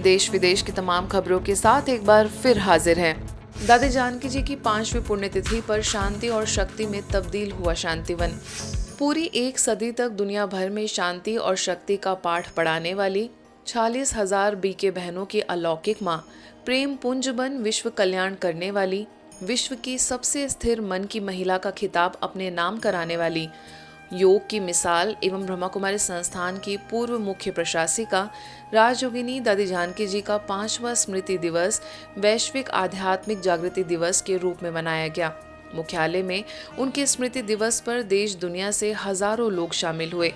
देश विदेश की तमाम खबरों के साथ एक बार फिर हाजिर हैं। दादी जानकी जी की 5वीं पुण्यतिथि पर शांति और शक्ति में तब्दील हुआ शांतिवन। पूरी एक सदी तक दुनिया भर में शांति और शक्ति का पाठ पढ़ाने वाली 46,000 बीके बहनों की अलौकिक माँ, प्रेम पुंज बन विश्व कल्याण करने वाली, विश्व की सबसे स्थिर मन की महिला का खिताब अपने नाम कराने वाली, योग की मिसाल एवं ब्रह्मा कुमारी संस्थान की पूर्व मुख्य प्रशासिका राजयोगिनी दादी जानकी जी का 5वां स्मृति दिवस वैश्विक आध्यात्मिक जागृति दिवस के रूप में मनाया गया। मुख्यालय में उनके स्मृति दिवस पर देश दुनिया से हजारों लोग शामिल हुए।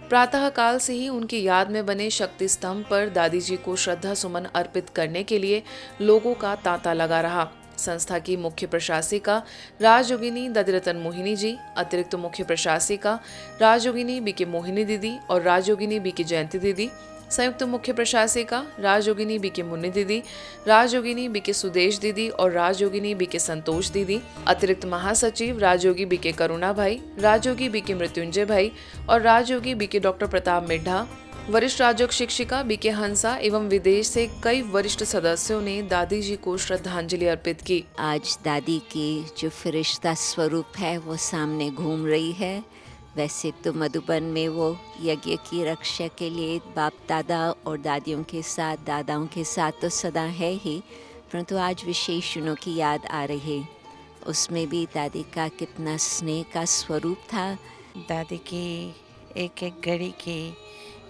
प्रातः काल से ही उनकी याद में बने शक्ति स्तंभ पर दादी जी को श्रद्धा सुमन अर्पित करने के लिए लोगों का तांता लगा रहा। संस्था की मुख्य प्रशासिका राजयोगिनी दादी रतन मोहिनी जी, अतिरिक्त मुख्य प्रशासिका राजयोगिनी बीके मोहिनी दीदी और राजयोगिनी बीके जयंती दीदी, संयुक्त मुख्य प्रशासिका राजयोगिनी बीके मुन्नी दीदी, राजयोगिनी बीके सुदेश दीदी और राजयोगिनी बीके संतोष दीदी, अतिरिक्त महासचिव राजयोगी बीके करुणा भाई, राजयोगी बीके मृत्युंजय भाई और राजयोगी बीके डॉक्टर प्रताप मिड्ढा, वरिष्ठ राजयोग शिक्षिका बीके हंसा एवं विदेश से कई वरिष्ठ सदस्यों ने दादी जी को श्रद्धांजलि अर्पित की। आज दादी की जो फरिश्ता स्वरूप है वो सामने घूम रही है। वैसे तो मधुबन में वो यज्ञ की रक्षा के लिए बाप दादा और दादियों के साथ, दादाओं के साथ तो सदा है ही, परंतु आज विशेष उन्हों की याद आ रही है। उसमें भी दादी का कितना स्नेह का स्वरूप था। दादी की एक एक घड़ी की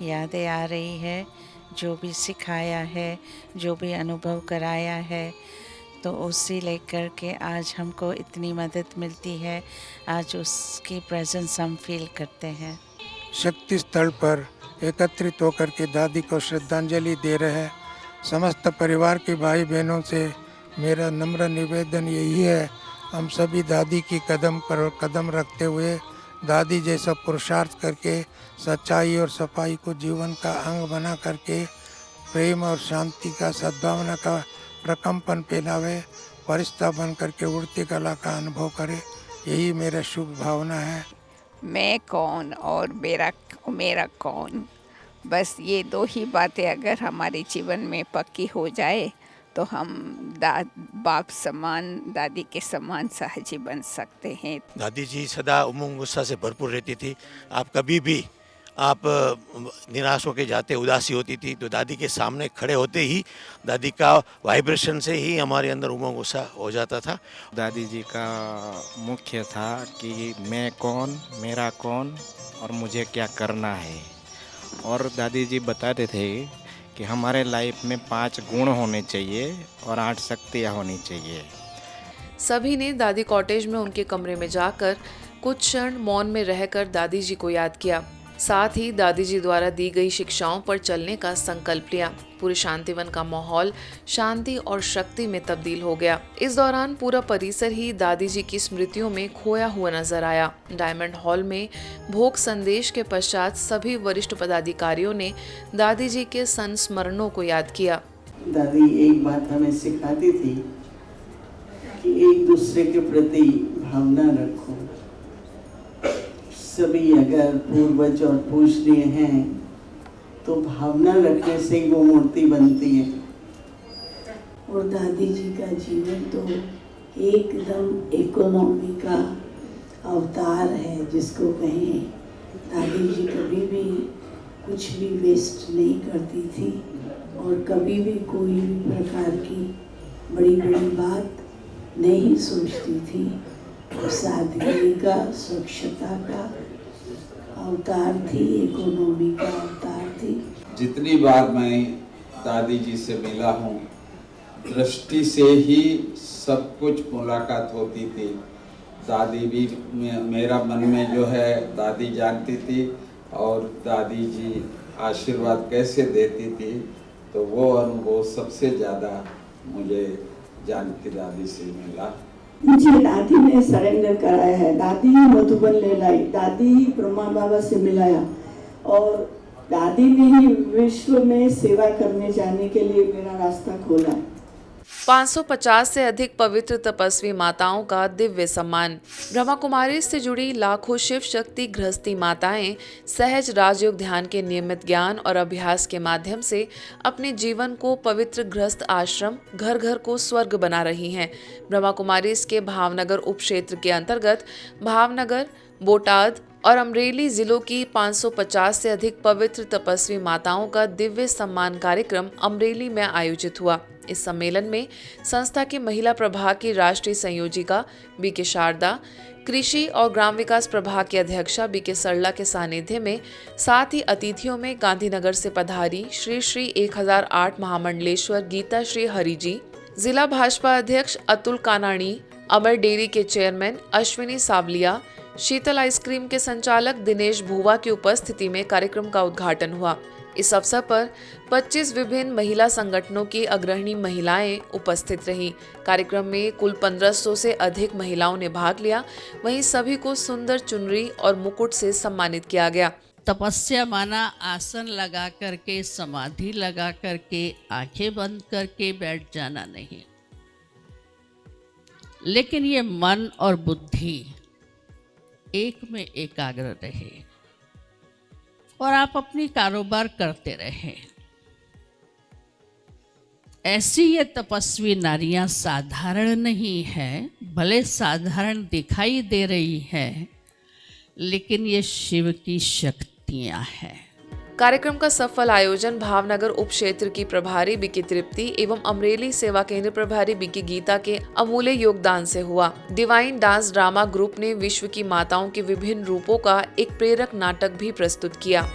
यादें आ रही है, जो भी सिखाया है, जो भी अनुभव कराया है, तो उसी लेकर के आज हमको इतनी मदद मिलती है। आज उसकी प्रेजेंस हम फील करते हैं। शक्ति स्थल पर एकत्रित होकर के दादी को श्रद्धांजलि दे रहे समस्त परिवार के भाई बहनों से मेरा नम्र निवेदन यही है, हम सभी दादी की कदम पर कदम रखते हुए दादी जैसा पुरुषार्थ करके सच्चाई और सफाई को जीवन का अंग बना करके प्रेम और शांति का, सद्भावना का प्रकंपन फैलावे, फरिश्ता बन करके उड़ती कला का अनुभव करे, यही मेरा शुभ भावना है। मैं कौन और मेरा कौन, बस ये दो ही बातें अगर हमारे जीवन में पक्की हो जाए तो हम बाप समान, दादी के समान सहजी बन सकते हैं। दादी जी सदा उमंग उत्साह से भरपूर रहती थी। आप कभी भी आप निराश होकर जाते, उदासी होती थी, तो दादी के सामने खड़े होते ही दादी का वाइब्रेशन से ही हमारे अंदर उमंग उत्साह हो जाता था। दादी जी का मुख्य था कि मैं कौन, मेरा कौन और मुझे क्या करना है। और दादी जी बताते थे कि हमारे लाइफ में 5 गुण होने चाहिए और 8 शक्तियाँ होनी चाहिए। सभी ने दादी कॉटेज में उनके कमरे में जाकर कुछ क्षण मौन में रहकर दादी जी को याद किया। साथ ही दादी जी द्वारा दी गई शिक्षाओं पर चलने का संकल्प लिया। पूरे शांतिवन का माहौल शांति और शक्ति में तब्दील हो गया। इस दौरान पूरा परिसर ही दादी जी की स्मृतियों में खोया हुआ नजर आया। डायमंड हॉल में भोग संदेश के पश्चात सभी वरिष्ठ पदाधिकारियों ने दादी जी के संस्मरणों को याद किया। दादी एक बात हमें सिखाती थी कि एक दूसरे के प्रति भावना रखो। सभी अगर पूर्वज और पूजनीय हैं तो भावना रखने से वो मूर्ति बनती है। और दादी जी का जीवन तो एकदम इकोनॉमी का अवतार है जिसको कहें। दादी जी कभी भी कुछ भी वेस्ट नहीं करती थी और कभी भी कोई भी प्रकार की बड़ी बड़ी बात नहीं सोचती थी। सादगी का, स्वच्छता का अवतार थी, इकोनॉमी का अवतार थी। जितनी बार मैं दादी जी से मिला हूँ, दृष्टि से ही सब कुछ मुलाकात होती थी। दादी भी मेरा मन में जो है दादी जानती थी और दादी जी आशीर्वाद कैसे देती थी, तो वो अनुभव सबसे ज़्यादा मुझे जानकी दादी से मिला। मुझे दादी ने सरेंडर कराया है, दादी ही मधुबन ले लाई, दादी ही ब्रह्मा बाबा से मिलाया और दादी ने ही विश्व में सेवा करने जाने के लिए मेरा रास्ता खोला। 550 से अधिक पवित्र तपस्वी माताओं का दिव्य सम्मान। ब्रह्मा कुमारी से जुड़ी लाखों शिव शक्ति गृहस्थी माताएं सहज राजयोग ध्यान के नियमित ज्ञान और अभ्यास के माध्यम से अपने जीवन को पवित्र गृहस्थ आश्रम घर घर को स्वर्ग बना रही हैं। ब्रह्मा कुमारी के भावनगर उप क्षेत्र के अंतर्गत भावनगर, बोटाद और अमरेली जिलों की 550 से अधिक पवित्र तपस्वी माताओं का दिव्य सम्मान कार्यक्रम अमरेली में आयोजित हुआ। इस सम्मेलन में संस्था के महिला प्रभाग की राष्ट्रीय संयोजिका बीके शारदा, कृषि और ग्राम विकास प्रभाग की अध्यक्षा बीके सरला के सानिध्य में, साथ ही अतिथियों में गांधीनगर से पधारी श्री श्री 1008 महामंडलेश्वर गीता श्री हरि जी, जिला भाजपा अध्यक्ष अतुल कानाणी, अमर डेयरी के चेयरमैन अश्विनी सावलिया, शीतल आइसक्रीम के संचालक दिनेश भुवा की उपस्थिति में कार्यक्रम का उद्घाटन हुआ। इस अवसर पर 25 विभिन्न महिला संगठनों की अग्रणी महिलाएं उपस्थित रहीं। कार्यक्रम में कुल 1500 से अधिक महिलाओं ने भाग लिया। वहीं सभी को सुंदर चुनरी और मुकुट से सम्मानित किया गया। तपस्या माना आसन लगा करके, समाधि लगा करके, आंखें बंद करके बैठ जाना नहीं, लेकिन ये मन और बुद्धि एक में एकाग्र रहे और आप अपनी कारोबार करते रहे। ऐसी ये तपस्वी नारियां साधारण नहीं है, भले साधारण दिखाई दे रही है, लेकिन ये शिव की शक्तियां हैं। कार्यक्रम का सफल आयोजन भावनगर उप क्षेत्र की प्रभारी बीके तृप्ति एवं अमरेली सेवा केंद्र प्रभारी बीके गीता के अमूल्य योगदान से हुआ। डिवाइन डांस ड्रामा ग्रुप ने विश्व की माताओं के विभिन्न रूपों का एक प्रेरक नाटक भी प्रस्तुत किया।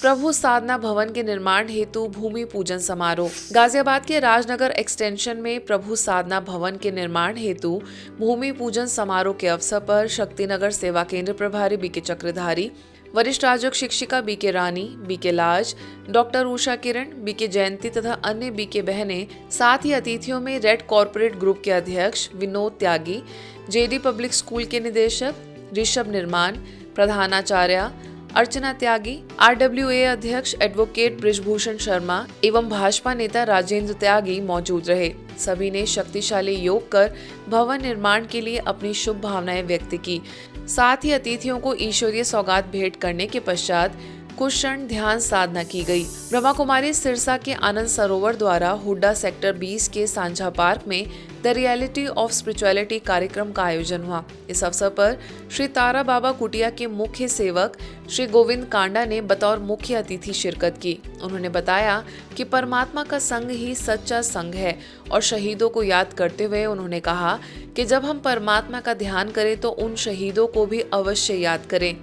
प्रभु साधना भवन के निर्माण हेतु भूमि पूजन समारोह। गाजियाबाद के राजनगर एक्सटेंशन में प्रभु साधना भवन के निर्माण हेतु भूमि पूजन समारोह के अवसर पर शक्तिनगर सेवा केंद्र प्रभारी बीके चक्रधारी, वरिष्ठ राजयोग शिक्षिका बीके रानी, बीके लाज, डॉक्टर उषा किरण, बीके जयंती तथा अन्य बीके बहनें, साथ ही अतिथियों में रेड कॉर्पोरेट ग्रुप के अध्यक्ष विनोद त्यागी, जेडी पब्लिक स्कूल के निदेशक ऋषभ निर्माण, प्रधानाचार्य अर्चना त्यागी, RWA अध्यक्ष एडवोकेट ब्रिजभूषण शर्मा एवं भाजपा नेता राजेंद्र त्यागी मौजूद रहे। सभी ने शक्तिशाली योग कर भवन निर्माण के लिए अपनी शुभ भावनाएं व्यक्त की। साथ ही अतिथियों को ईश्वरीय सौगात भेंट करने के पश्चात कुछ क्षण ध्यान साधना की गई। ब्रह्मा कुमारी सिरसा के आनंद सरोवर द्वारा हुड्डा सेक्टर 20 के सांझा पार्क में द रियलिटी ऑफ स्पिरिचुअलिटी कार्यक्रम का आयोजन हुआ। इस अवसर पर श्री तारा बाबा कुटिया के मुख्य सेवक श्री गोविंद कांडा ने बतौर मुख्य अतिथि शिरकत की। उन्होंने बताया कि परमात्मा का संग ही सच्चा संग है और शहीदों को याद करते हुए उन्होंने कहा कि जब हम परमात्मा का ध्यान करें तो उन शहीदों को भी अवश्य याद करें।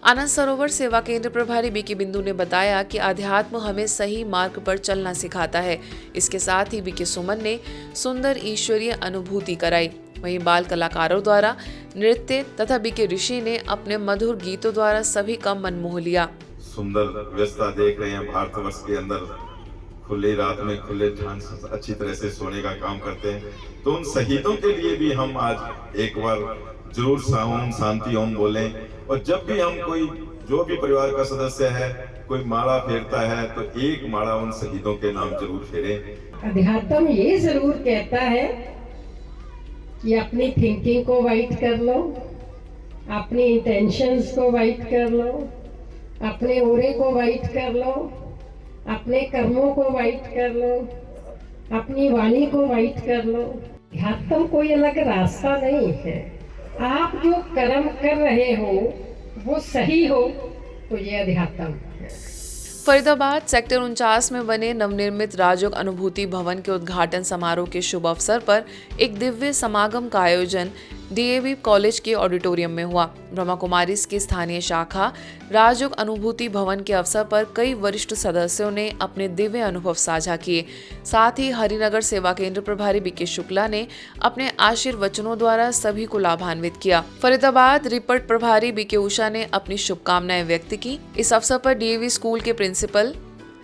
आनंद सरोवर सेवा केंद्र प्रभारी बीके बिंदु ने बताया कि आध्यात्म हमें सही मार्ग पर चलना सिखाता है। इसके साथ ही बीके सुमन ने सुंदर ईश्वरीय अनुभूति कराई। वहीं बाल कलाकारों द्वारा नृत्य तथा बीके ऋषि ने अपने मधुर गीतों द्वारा सभी का मन मोह लिया। सुंदर व्यवस्था देख रहे हैं भारतवर्ष के अंदर, खुले रात में खुले ठान अच्छी तरह से सोने का काम करते हैं, तो उन शहीदों के लिए भी हम आज एक बार जरूर ओम शांति ओम बोलें। और जब भी हम कोई जो भी परिवार का सदस्य है कोई माला फेरता है तो एक माला उन शहीदों के नाम जरूर फेरें। अध्यात्म ये जरूर कहता है कि अपनी थिंकिंग को वाइट कर लो, अपनी इंटेंशंस को वाइट कर लो, अपने ओरे को वाइट कर लो, अपने कर्मों को वाइट कर लो, अपनी वाणी को वाइट कर लो। अध्यात्म कोई अलग रास्ता नहीं है। आप जो कर्म कर रहे हो वो सही हो तो ये अध्यात्म है। फरीदाबाद सेक्टर 49 में बने नवनिर्मित राजयोग अनुभूति भवन के उद्घाटन समारोह के शुभ अवसर पर एक दिव्य समागम का आयोजन DAV कॉलेज के ऑडिटोरियम में हुआ। ब्रह्मा कुमारी की स्थानीय शाखा राजयोग अनुभूति भवन के अवसर पर कई वरिष्ठ सदस्यों ने अपने दिव्य अनुभव साझा किए। साथ ही हरिनगर सेवा केंद्र प्रभारी BK शुक्ला ने अपने आशीर्वचनों द्वारा सभी को लाभान्वित किया। फरीदाबाद रिपट प्रभारी BK उषा ने अपनी शुभकामनाएं व्यक्त की। इस अवसर पर DAV स्कूल के प्रिंसिपल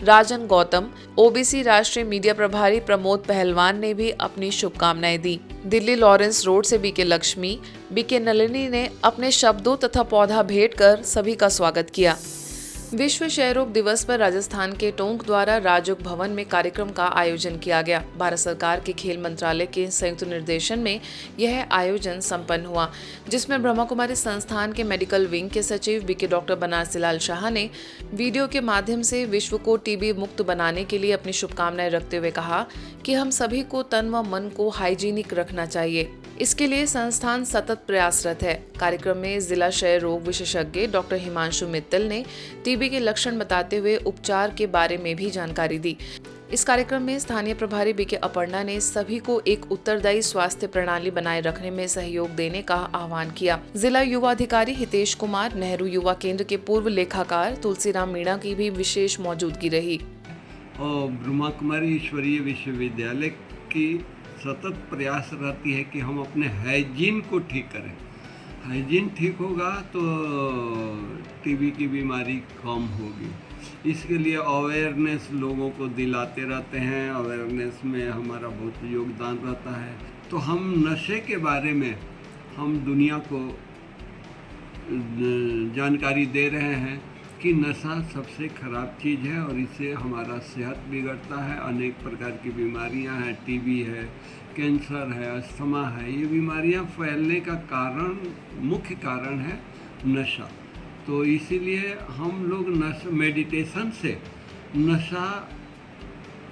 राजन गौतम, OBC राष्ट्रीय मीडिया प्रभारी प्रमोद पहलवान ने भी अपनी शुभकामनाएं दी। दिल्ली लॉरेंस रोड से BK लक्ष्मी, BK नलिनी ने अपने शब्दों तथा पौधा भेंट कर सभी का स्वागत किया। विश्व क्षय रोग दिवस पर राजस्थान के टोंक द्वारा राजयोग भवन में कार्यक्रम का आयोजन किया गया। भारत सरकार के खेल मंत्रालय के संयुक्त निर्देशन में यह आयोजन संपन्न हुआ, जिसमें ब्रह्मा कुमारी संस्थान के मेडिकल विंग के सचिव बीके डॉक्टर बनारसी लाल शाह ने वीडियो के माध्यम से विश्व को टीबी मुक्त बनाने के लिए अपनी शुभकामनाएं रखते हुए कहा कि हम सभी को तन व मन को हाइजीनिक रखना चाहिए। इसके लिए संस्थान सतत प्रयासरत है। कार्यक्रम में जिला क्षय रोग विशेषज्ञ डॉक्टर हिमांशु मित्तल ने टीबी के लक्षण बताते हुए उपचार के बारे में भी जानकारी दी। इस कार्यक्रम में स्थानीय प्रभारी बीके अपर्णा ने सभी को एक उत्तरदायी स्वास्थ्य प्रणाली बनाए रखने में सहयोग देने का आह्वान किया। जिला युवा अधिकारी हितेश कुमार, नेहरू युवा केंद्र के पूर्व लेखाकार तुलसीराम मीणा की भी विशेष मौजूदगी रही। ब्रह्मा कुमारी ईश्वरीय विश्वविद्यालय की सतत प्रयास रहती है कि हम अपने हाइजीन को ठीक करें। हाइजीन ठीक होगा तो टीबी की बीमारी कम होगी। इसके लिए अवेयरनेस लोगों को दिलाते रहते हैं। अवेयरनेस में हमारा बहुत योगदान रहता है। तो हम नशे के बारे में हम दुनिया को जानकारी दे रहे हैं कि नशा सबसे ख़राब चीज़ है और इससे हमारा सेहत बिगड़ता है। अनेक प्रकार की बीमारियां हैं, टीबी है, कैंसर है, अस्थमा है। ये बीमारियां फैलने का मुख्य कारण है नशा। तो इसीलिए हम लोग मेडिटेशन से नशा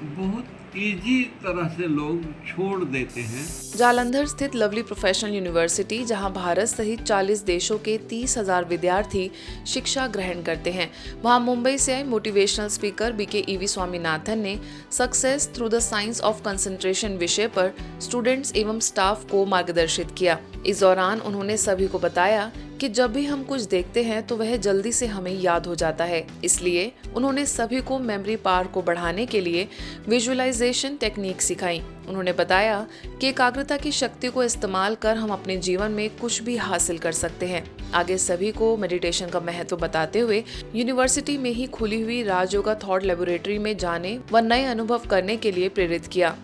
बहुत इजी तरह से लोग छोड़ देते हैं। जालंधर स्थित लवली प्रोफेशनल यूनिवर्सिटी, जहां भारत सहित 40 देशों के 30,000 विद्यार्थी शिक्षा ग्रहण करते हैं, वहां मुंबई से आए motivational speaker BK EV Swaminathan ने success through the science of concentration विषय पर स्टूडेंट्स एवं स्टाफ को मार्गदर्शित किया। इस दौरान उन्होंने सभी को बताया कि जब भी हम कुछ देखते हैं तो वह जल्दी से हमें याद हो जाता है। इसलिए उन्होंने सभी को मेमोरी पावर को बढ़ाने के लिए विजुअलाइजेशन टेक्निक सिखाई। उन्होंने बताया कि एकाग्रता की शक्ति को इस्तेमाल कर हम अपने जीवन में कुछ भी हासिल कर सकते हैं। आगे सभी को मेडिटेशन का महत्व बताते हुए यूनिवर्सिटी में ही खुली हुई राजयोगा थॉट लेबोरेटरी में जाने व नए अनुभव करने के लिए प्रेरित किया।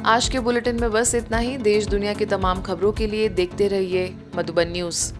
आज के बुलेटिन में बस इतना ही। देश दुनिया की तमाम खबरों के लिए देखते रहिए मधुबन न्यूज़।